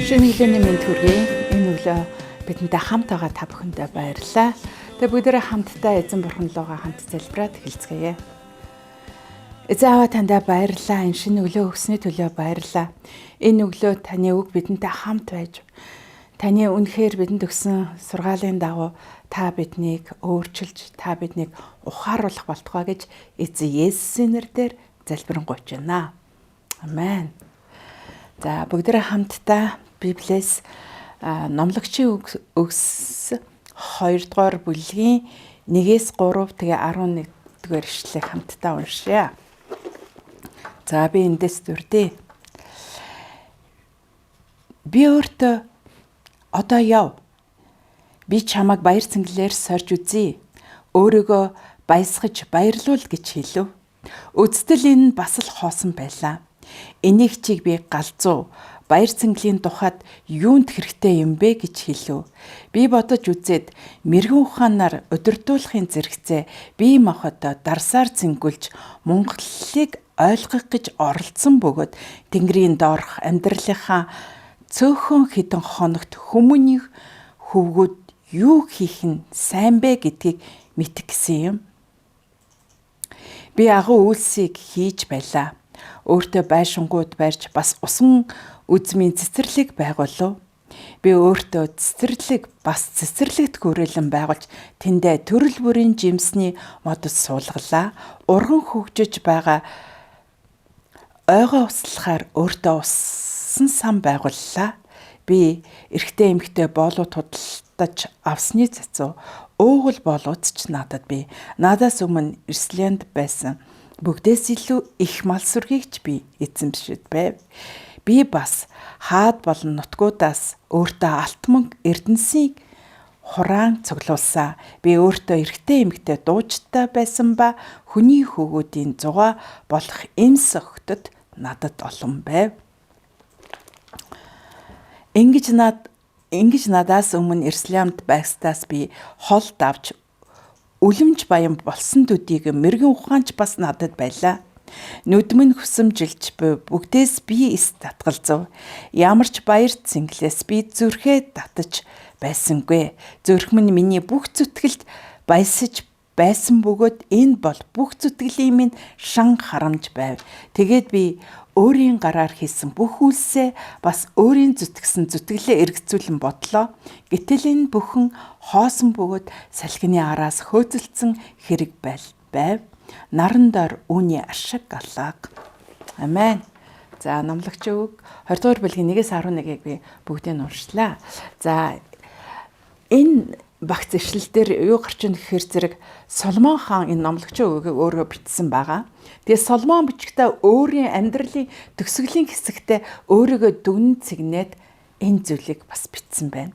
Шинэ өглөөний мэнд хүргэе. Энэ өглөө бидэнтэй хамт байгаа та бүхэндээ баярлалаа. Тэгээ бүгдээрээ хамтдаа эзэн бурхан лугаа хамт залбираад хэлцгээе. Эзэн аваа тандаа баярлалаа. Энэ шинэ өглөө өгсөний төлөө баярлалаа. Энэ өглөө таны үг бидэнтэй хамт байж таны үнэхээр бидэнд өгсөн сургаалын дагуу та биднийг өөрчилж, та биднийг ухааруулах болтугай гэж эзэн Есүсийн нэрээр залбирanгуйч байна. Амен. За бүгдээрээ хамтдаа Библиэс номлогчийн үгс 2 дугаар бүлгийн 1-3 тэгээ 11 дугаар ишлэгийг хамтдаа уншъя. За би эндээс дүрдээ. Би өөртөө одоо яв. Би чамайг баяр цэнгэлээр сорж үзье. Өөрийгөө баясгаж баярлуул гэж хэлв. Үздэл энэ бас л хоосон байлаа. Энийг чиг би галзуу баяр цэнгэлийн тухайд юунд хэрэгтэй юм бэ гэж хэлв. Би бодож үзээд мэрэгэн ухаанаар удирдуулахын зэрэгцээ бие махбодоо дарсаар цэнгүүлж Монголыг ойлгох гэж оролцсон бөгөөд Тэнгэрийн доорх амьдралынхаа цөөхөн хідэн хоногт хүмүүний хөвгүүд юу хийх нь сайн бэ гэдгийг мэдэх гэсэн юм. Би агуу үйлсийг хийж байлаа. Өөртөө байшингууд барьж бас усан үзмийн цэцэрлэг байгуулв. Би өөртөө цэцэрлэг бас цэцэрлэгт хүрээлэн байгуулж тэндээ төрөл бүрийн жимсний модод суулгалаа. Урган хөгжиж байгаа ойгоо услахаар өөртөө усан сан байгууллаа. Би эрэгтэй эмэгтэй боолууд худалдаж авсны цацуу уугуул боолууд ч надад бий. Надаас өмнө Исланд байсан бүгдээс илүү их мал сүргийг ч би эзэмшиж байв. Би бас хаад болон нутгуудаас өөртөө алт мөнгө эрдэнсийг хураан цуглуулсан. Би өөртөө эрэгтэй эмэгтэй дуучтай байсан ба хүний хөвгүүдийн зугаа болох эмс охтод надад олон байв. Ингэж надаас өмнө Исландд байснаас би холд авч үлэмж баян болсон төдийг мэрэгэн ухаанч бас надад байлаа. Нүдмэн хүсэмжилж буй бүгдээс би эс татгалзав. Ямар ч баяр цэнгэлээс би зүрхээ татаж байсангүй. Зүрх минь миний бүх зүтгэлд баясаж байсан бөгөөд энэ бол бүх зүтгэлийн минь шан харамж байв. Тэгээд би өөрийн гараар хийсэн бүх үйлсээ бас өөрийн зүтгэсэн зүтгэлээ эргэцүүлэн бодлоо. Гэтэл энэ бүхэн хоосон бөгөөд салхины араас хөөцөлдсөн хэрэг байв. Наран дор үүний ашиг аллаг. Амен. За номлогчийн үг 20 дугаар бүлгийн 1-11-ийг би бүгдийг нь уншлаа. За энэ багц ишлэлдэр юу гарч ийн гэхээр зэрэг Соломон хаан энэ номлогчийн үгийг өөрөө бичсэн байгаа. Тэгээ Соломон бичгтээ өөрийн амьдралын төгсгөлийн хэсэгтээ өөрийгөө дүн цэгнээд энэ зүйлийг бас бичсэн байна.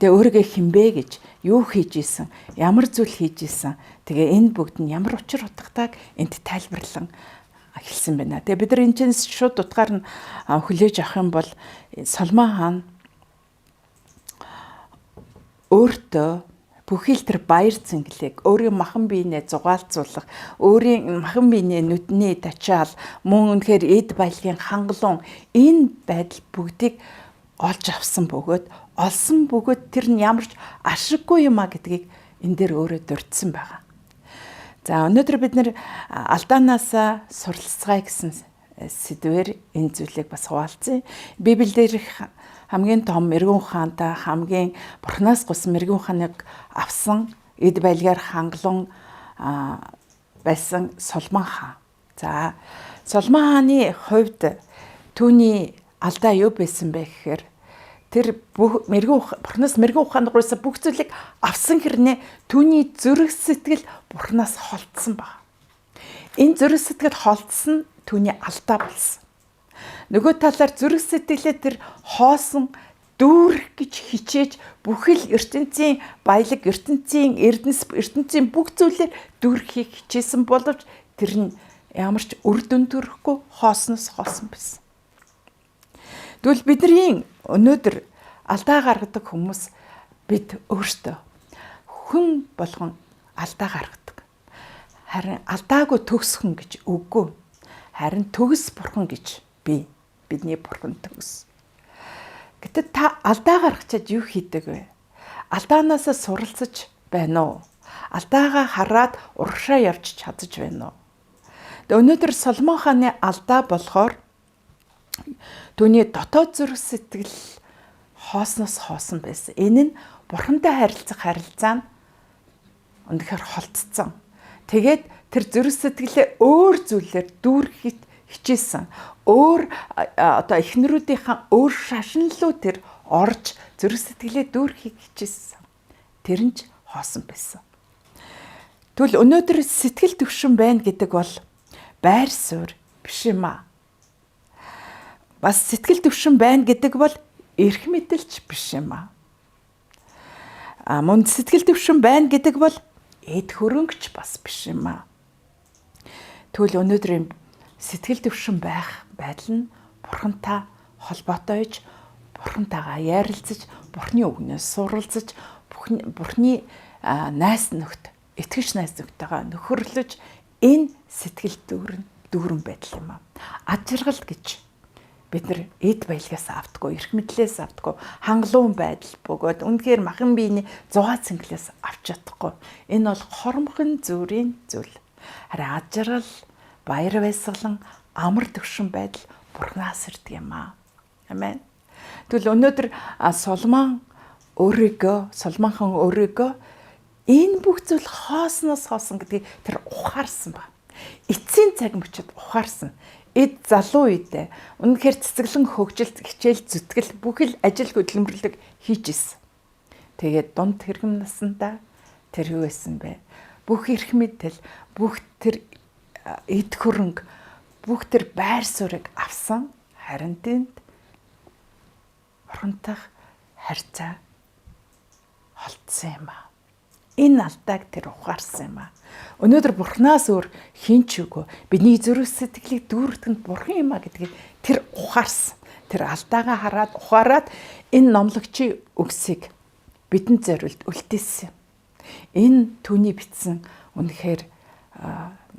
Тэгээ өөрийгөө хинбэ гэж юу хийж исэн, ямар зүйл хийж исэн. Тэгээ энэ бүгд нь ямар учир утгатайг энд тайлбарлан хэлсэн байна. Тэгээ бид нар энэчнээс шууд утгаар нь хүлээж авах юм бол Соломон хаан өөртөө бүхэл тэр баяр цэнгэлийг өөрийн махан биенээ зугаалцуулах, өөрийн махан биенээ нүдний тачаал, мөн үнэхээр эд баялагын хангалуун энэ байдал бүгдийг олж авсан бөгөөд тэр нь ямар ч ашиггүй юм а гэдгийг энэ дээр өөрөө дурдсан байгаа. За өнөөдөр бид нэр алдаанаас суралцгаая гэсэн сэдвээр энэ зүйлийг бас хуваалцъя. Библиэлд хамгийн том мэрэгэн ухаантай хамгийн бурхнаас гуйсан мэрэгэн ухааныг авсан эд баялагаар хангалуун байсан Соломон хаан. За Соломон хааны хувьд түүний алдаа юу байсан бэ гэхээр тэр бурхнаас мэрэгэн ухаанд гуйсан бүх зүйлийг авсан хэрнээ түүний зүрх сэтгэл бурхнаас холдсон баг. Энэ зүрх сэтгэл холдсон нь түүний алдаа болсон. Нөгөө талаар зүрх сэтгэлээ тэр хоосон дүүрэх гэж хичээж бүхэл ертөнцийн баялаг, ертөнцийн ертөнцийн бүх зүйлээр дүүрхийг хичээсэн боловч тэр нь ямар ч үр дүн төрөхгүй хоосноос хоосон байсан. Тэгвэл бидний өнөөдөр алдаа гаргадаг хүмүүс бид өөртөө хүн болгон алдаа гаргадаг. Харин алдаагүй төгсгөн гэж үгүй. Харин төгс бурхан гэж бидний бурхан төгс. Гэтэл та алдаа гаргачаад юу хийдэг вэ? Алдаанаасаа суралцаж байна уу? Алдаагаа хараад урагшаа явж чадаж байна уу? Өнөөдөр Соломон хааны алдаа болохоор түүний дотоод зүрх сэтгэл хоосноос хоосон байсан. Энэ нь Бурхантай харилцах харилцаа нь үнэхээр холтцсон. Тэгээд тэр зүрх сэтгэлээ өөр зүйлээр дүүрхэж хичээсэн. Өөр эхнэрүүдийнхэн өөр шашинлуу тэр орж зүрх сэтгэлээ дүүрхийг хичээсэн. Тэр нь ч хоосон байсан. Тэгвэл өнөөдөр сэтгэл төвшин байна гэдэг бол байр суурь биш юм аа. Бас сэтгэл төвшин байна гэдэг бол эрх мэдэлч биш юм аа. Мөн сэтгэл төвшин байна гэдэг бол эд хөрөнгөч бас биш юм аа. Тэгвэл өнөөдрийн сэтгэл төвшин байх байдал нь Бурхантай холбоотой иж, Бурхантайгаа ярилцаж, Бурхны үгнээс суралцаж, Бурхны найс нөхд, итгэж найс нөхдөйгээ нөхөрлөж энэ сэтгэл дүүрэн байдал юм аа. Ад жаргал гэж бид нар эд баялгаас автгүй, эрх мэдлээс автгүй, хангалуун байдал бөгөөд үнэхээр махан биений зугаа цэнгэлээс авч чадахгүй. Энэ бол хоромхон зүрийн зүйл. Харин ад жаргал, баяр баясгалан, амар төвшин байдал Бурханаас ирдэг юм аа. Амен. Тэгвэл өнөөдөр Соломон хан өөрийгөө энэ бүх зүйл хоосноос хоосон гэдгийг тэр ухаарсан ба. Эцсийн цаг мөчид ухаарсан. Эд залуу үедээ үнэхээр цэцэглэн хөгжилт, хичээл, зүтгэл бүх л ажил хөдөлмөрлөг хийж исэн. Тэгээд дунд хэрхэм насандаа тэр юу байсан бэ? Бүх эрх мэдэл, бүх тэр эд хөрөнгө, бүх тэр байр суурийг авсан. Харин тэнд Бурхантай харьцаа холдсон юм аа. Энэ алдааг тэр ухаарсан юм аа. Өнөөдөр Бурханаас өөр хэн ч үгүй. Бидний зүрх сэтгэлийг дүүргэхэд Бурхан юм аа гэдгийг тэр ухаарсан. Тэр алдаагаа хараад ухаарад энэ номлогчийн үгсийг бидэнд зориулт үлдээсэн. Энэ түүний бичсэн үнэхээр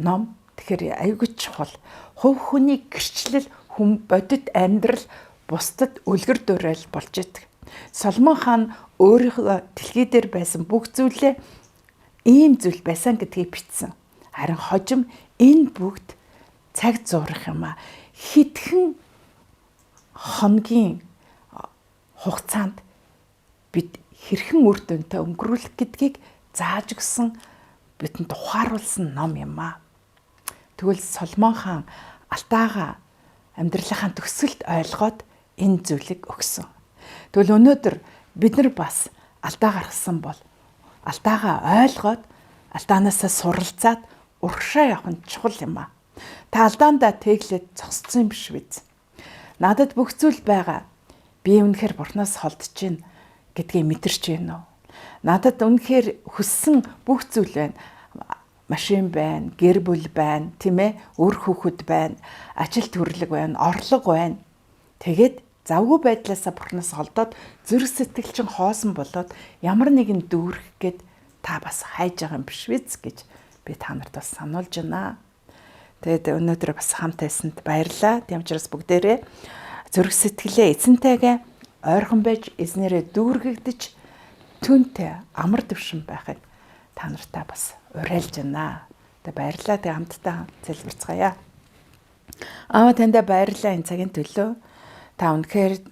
ном тэгэхээр аюулгүй чухал. Хувь хүний гэрчлэл, хүм бодит амьдрал бусдад үлгэр дуурайл болж идэг. Соломон хаан өөрийнхөө дэлхий дээр байсан бүх зүйлээ ийм зүйл байсан гэдгийг бичсэн. Харин хожим энэ бүгд цаг зуурах юм аа. Хэдхэн хоногийн хугацаанд бид хэрхэн үр дүнтэй өнгөрүүлэх гэдгийг зааж өгсөн бидэнд ухааруулсан ном юм аа. Тэгвэл Соломон хаан алдаагаа амьдралынхаа төгсгөлд ойлгоод энэ зүйлийг өгсөн. Тэгвэл өнөөдөр бид нар бас алдаа гаргасан бол алдаагаа ойлгоод алдаанаасаа суралцаад урагшаа явах нь чухал юм аа. Та алдаандаа тэглээд зогссон юм биш биз? Надад бүх зүйл байгаа. Би үнэхээр Бурханаас холдож байна гэдгийг мэдэрч байна уу? Надад үнэхээр хүссэн бүх зүйл байна. Машин байна, гэр бүл байна, тийм ээ? Үр хүүхэд байна, ажил төрлөг байна, орлого байна. Тэгээд завгүй байдлаасаа Бурханаас холдоод зүрх сэтгэл чинь хоосон болоод ямар нэгэн дүүрэх гээд та бас хайж байгаа юм биш биз гэж би та нарт бас сануулж байна. Тэгээд өнөөдөр бас хамт байсанд баярлалаа. Ямчраас бүгдээрээ зүрх сэтгэлээ эзэнтэйгээ ойрхон байж эзнэрээ дүүргэгдэж түнтэй амар төвшин байхыг та нартаа бас уриалж байна. Тэгээд баярлалаа. Тэгээд хамтдаа залбирцгаая. Аава таньда баярлалаа энэ цагийн төлөө. Та үнэхээр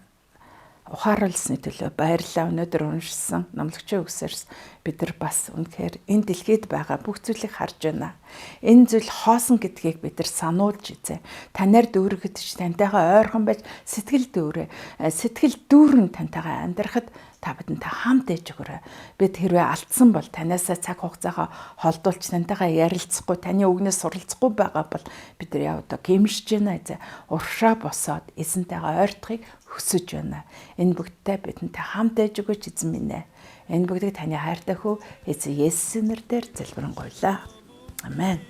ухааруулсны төлөө баярлалаа. Өнөөдөр уншсан номлогчийн үгсээрс бид нар бас үнэхээр энэ дэлхийд байгаа бүх зүйлийг харж байна. Энэ зүйл хоосон гэдгийг бид нар сануулж үзье. Танаар дүүргэж, тантайгаа ойрхон байж сэтгэл дүүрэн тантайгаа амьдрахад та бидэнтэй хамт ээж өгөөрэй. Бид хэрвээ алдсан бол танаасаа цаг хугацаагаа холдуулж тантайгаа ярилцахгүй, таны үгнээс суралцахгүй байгаа бол бид нар яваа гэмшиж байна. Уршаа босоод эзэнтэйгээ ойртохыг хүсэж байна. Энэ бүгдтэй бидэнтэй хамт ээж өгөөч эзэн минь ээ. Энэ бүгдийг таны хайртай хүү эзэн Есүсийн нэрээр залбирanгуйлаа. Амен.